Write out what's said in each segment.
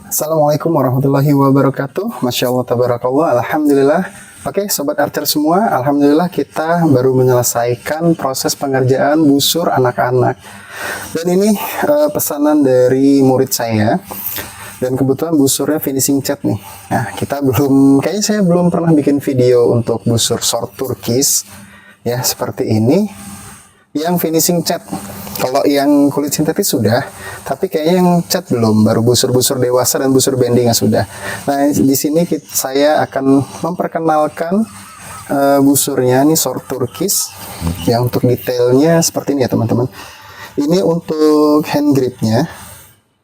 Assalamualaikum warahmatullahi wabarakatuh. Masya Allah, tabarakallah, alhamdulillah. Oke, sobat archer semua, alhamdulillah kita baru menyelesaikan proses pengerjaan busur anak-anak. Dan ini pesanan dari murid saya. Dan kebetulan busurnya finishing cat nih. Nah, kayaknya saya belum pernah bikin video untuk busur short turkis ya seperti ini. Yang finishing cat. Kalau yang kulit sintetis sudah, tapi kayaknya yang cat belum. Baru busur-busur dewasa dan busur bending sudah. Nah, di sini saya akan memperkenalkan busurnya. Ini short turkis. Yang untuk detailnya seperti ini ya teman-teman. Ini untuk hand gripnya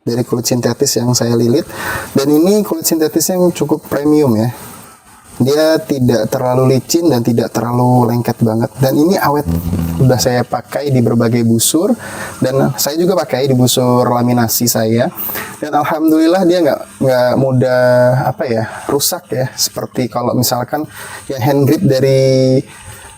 dari kulit sintetis yang saya lilit. Dan ini kulit sintetis yang cukup premium ya. Dia tidak terlalu licin dan tidak terlalu lengket banget. Dan ini awet. Udah saya pakai di berbagai busur. Dan saya juga pakai di busur laminasi saya. Dan alhamdulillah dia nggak mudah rusak ya. Seperti kalau misalkan yang hand grip dari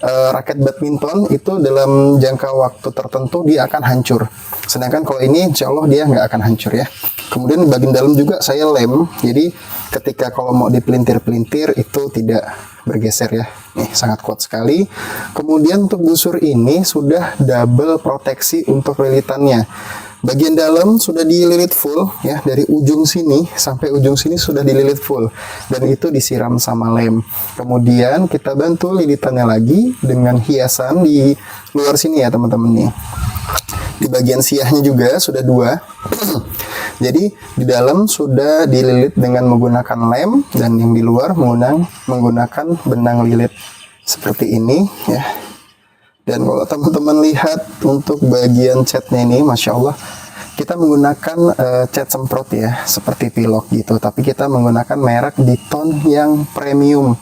raket badminton itu dalam jangka waktu tertentu dia akan hancur. Sedangkan kalau ini insya Allah dia nggak akan hancur ya. Kemudian bagian dalam juga saya lem. Jadi ketika kalau mau dipelintir-pelintir itu tidak bergeser ya. Nih sangat kuat sekali. Kemudian untuk busur ini sudah double proteksi untuk lilitannya. Bagian dalam sudah dililit full ya, dari ujung sini sampai ujung sini sudah dililit full dan itu disiram sama lem. Kemudian kita bantu lilitannya lagi dengan hiasan di luar sini ya teman-teman nih. Di bagian siahnya juga sudah dua. Jadi di dalam sudah dililit dengan menggunakan lem dan yang di luar menggunakan benang lilit seperti ini ya. Dan kalau teman-teman lihat untuk bagian catnya ini, Masya Allah, kita menggunakan cat semprot ya, seperti pilok gitu. Tapi kita menggunakan merek Diton yang premium.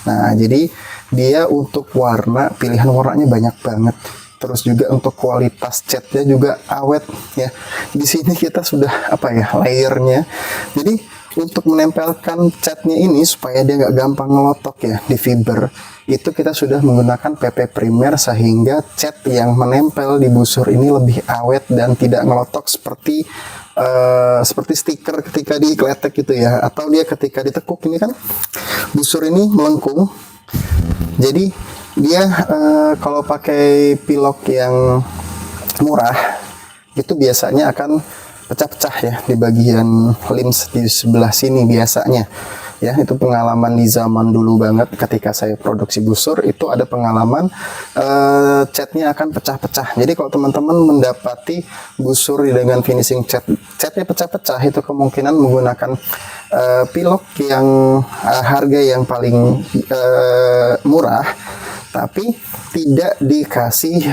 Nah, jadi dia untuk warna, pilihan warnanya banyak banget. Terus juga untuk kualitas catnya juga awet ya. Di sini kita sudah layernya. Jadi untuk menempelkan catnya ini supaya dia nggak gampang ngelotok ya di fiber, itu kita sudah menggunakan PP primer sehingga cat yang menempel di busur ini lebih awet dan tidak ngelotok seperti stiker ketika dikletek gitu ya, atau dia ketika ditekuk ini kan busur ini melengkung. Jadi dia kalau pakai pilok yang murah itu biasanya akan pecah-pecah ya di bagian lims di sebelah sini biasanya ya. Itu pengalaman di zaman dulu banget ketika saya produksi busur, itu ada pengalaman catnya akan pecah-pecah. Jadi kalau teman-teman mendapati busur dengan finishing catnya pecah-pecah, itu kemungkinan menggunakan pilok yang harga yang paling murah tapi tidak dikasih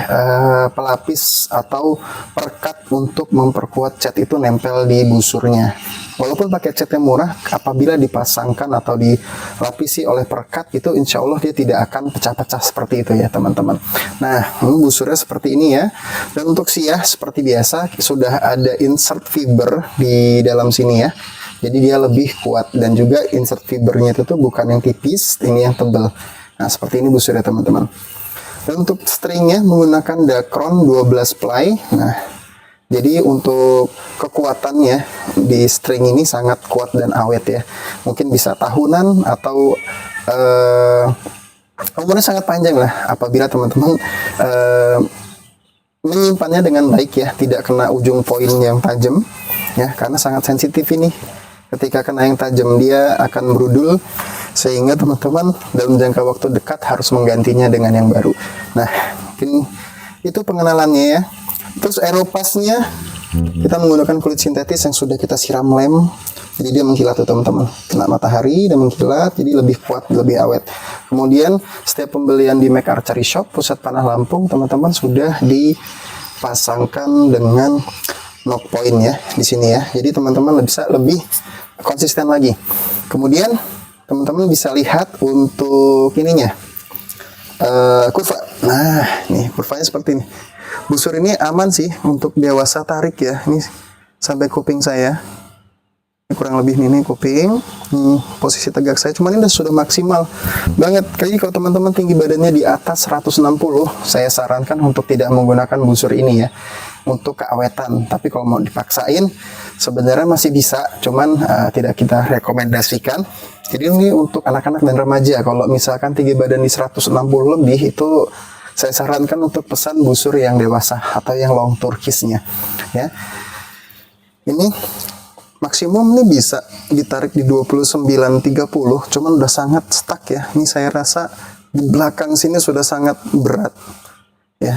pelapis atau perekat untuk memperkuat cat itu nempel di busurnya. Walaupun pakai cat yang murah, apabila dipasangkan atau dilapisi oleh perekat itu insya Allah dia tidak akan pecah-pecah seperti itu ya teman-teman. Nah, busurnya seperti ini ya. Dan untuk siah seperti biasa sudah ada insert fiber di dalam sini ya. Jadi dia lebih kuat dan juga insert fibernya itu tuh bukan yang tipis, ini yang tebal. Nah, seperti ini busurnya teman-teman. Dan untuk stringnya menggunakan Dacron 12 ply. Nah, jadi untuk kekuatannya di string ini sangat kuat dan awet ya. Mungkin bisa tahunan atau umurnya sangat panjang lah apabila teman-teman menyimpannya dengan baik ya, tidak kena ujung poin yang tajam ya, karena sangat sensitif ini. Ketika kena yang tajam dia akan berudul, sehingga teman-teman dalam jangka waktu dekat harus menggantinya dengan yang baru. Nah, mungkin itu pengenalannya ya. Terus aeropasnya kita menggunakan kulit sintetis yang sudah kita siram lem, jadi dia mengkilat tuh teman-teman, kena matahari dan mengkilat, jadi lebih kuat, lebih awet. Kemudian setiap pembelian di Mac Archery Shop Pusat Panah Lampung, teman-teman sudah dipasangkan dengan knock point ya di sini ya, jadi teman-teman bisa lebih konsisten lagi. Kemudian teman-teman bisa lihat untuk ininya kurva. Nah, nih kurvanya seperti ini. Busur ini aman sih untuk dewasa tarik ya. Ini sampai kuping saya. Ini kurang lebih ini kuping. Posisi tegak saya cuman ini sudah maksimal banget. Jadi kalau teman-teman tinggi badannya di atas 160, saya sarankan untuk tidak menggunakan busur ini ya, untuk keawetan. Tapi kalau mau dipaksain, sebenarnya masih bisa, cuman tidak kita rekomendasikan. Jadi ini untuk anak-anak dan remaja. Kalau misalkan tinggi badan di 160 lebih, itu saya sarankan untuk pesan busur yang dewasa atau yang long turkisnya ya. Ini maksimum nih bisa ditarik di 29-30, cuman udah sangat stuck ya. Ini saya rasa di belakang sini sudah sangat berat ya.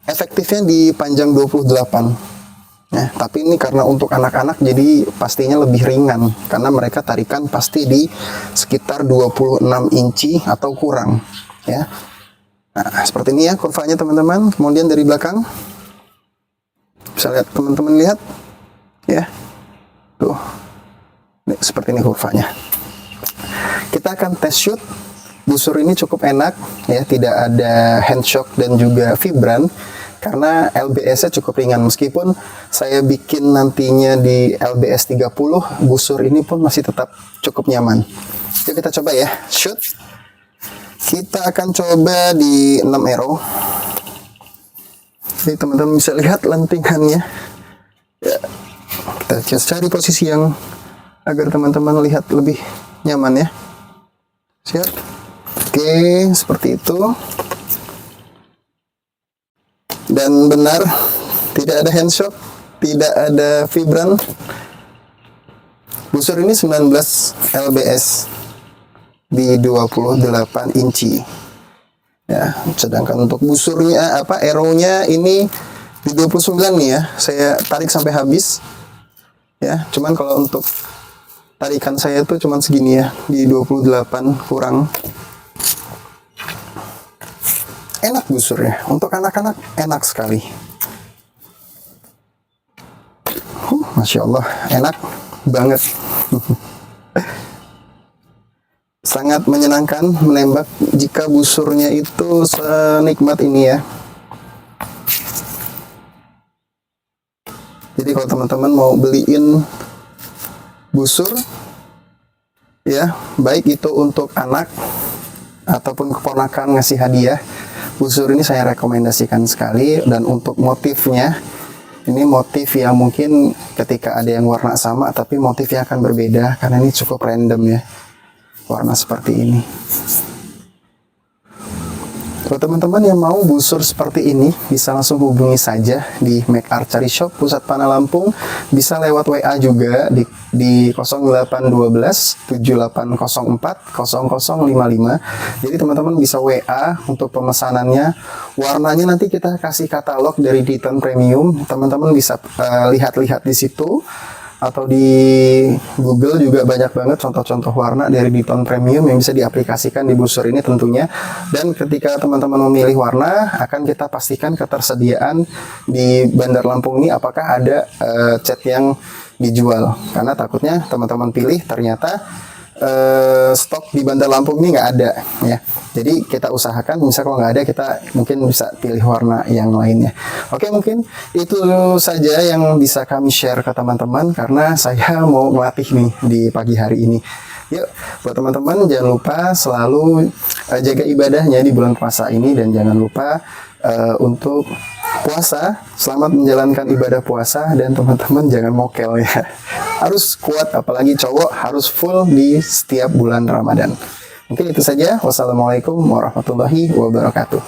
Efektifnya di panjang 28 ya, tapi ini karena untuk anak-anak jadi pastinya lebih ringan karena mereka tarikan pasti di sekitar 26 inci atau kurang ya. Nah, seperti ini ya kurvanya teman-teman. Kemudian dari belakang bisa lihat, teman-teman lihat ya. Tuh, ini, seperti ini kurvanya. Kita akan tes shoot. Busur ini cukup enak ya, tidak ada hand shock dan juga vibran karena LBS-nya cukup ringan. Meskipun saya bikin nantinya di LBS 30, busur ini pun masih tetap cukup nyaman. Yuk kita coba ya, shoot. Kita akan coba di 6 arrow. Jadi teman-teman bisa lihat lentingannya ya. Kita cari posisi yang agar teman-teman lihat lebih nyaman ya. Siap. Oke, seperti itu. Dan benar, tidak ada hand shock, tidak ada vibran. Busur ini 19 lbs di 28 inci. Ya, sedangkan untuk busurnya arrow-nya ini di 29 nih ya. Saya tarik sampai habis. Ya, cuman kalau untuk tarikan saya tuh cuman segini ya, di 28 kurang. Enak busurnya, untuk anak-anak enak sekali. Masya Allah, enak banget. Sangat menyenangkan menembak jika busurnya itu senikmat ini ya. Jadi kalau teman-teman mau beliin busur ya, baik itu untuk anak ataupun keponakan ngasih hadiah, busur ini saya rekomendasikan sekali. Dan untuk motifnya, ini motif yang mungkin ketika ada yang warna sama tapi motifnya akan berbeda karena ini cukup random ya, warna seperti ini. Buat teman-teman yang mau busur seperti ini, bisa langsung hubungi saja di Make Archery Shop Pusat Panah Lampung. Bisa lewat WA juga di 0812 7804 0055. Jadi teman-teman bisa WA untuk pemesanannya. Warnanya nanti kita kasih katalog dari Diton Premium. Teman-teman bisa lihat-lihat di situ. Atau di Google juga banyak banget contoh-contoh warna dari Diton Premium yang bisa diaplikasikan di busur ini tentunya. Dan ketika teman-teman memilih warna, akan kita pastikan ketersediaan di Bandar Lampung ini apakah ada cat yang dijual. Karena takutnya teman-teman pilih ternyata stok di Bandar Lampung ini nggak ada ya. Jadi kita usahakan, misal kalau nggak ada, kita mungkin bisa pilih warna yang lainnya. Oke, mungkin itu saja yang bisa kami share ke teman-teman karena saya mau melatih nih di pagi hari ini. Yuk, buat teman-teman jangan lupa selalu jaga ibadahnya di bulan puasa ini, dan jangan lupa untuk puasa, selamat menjalankan ibadah puasa, dan teman-teman jangan mokel ya. Harus kuat, apalagi cowok harus full di setiap bulan Ramadan. Mungkin itu saja. Wassalamualaikum warahmatullahi wabarakatuh.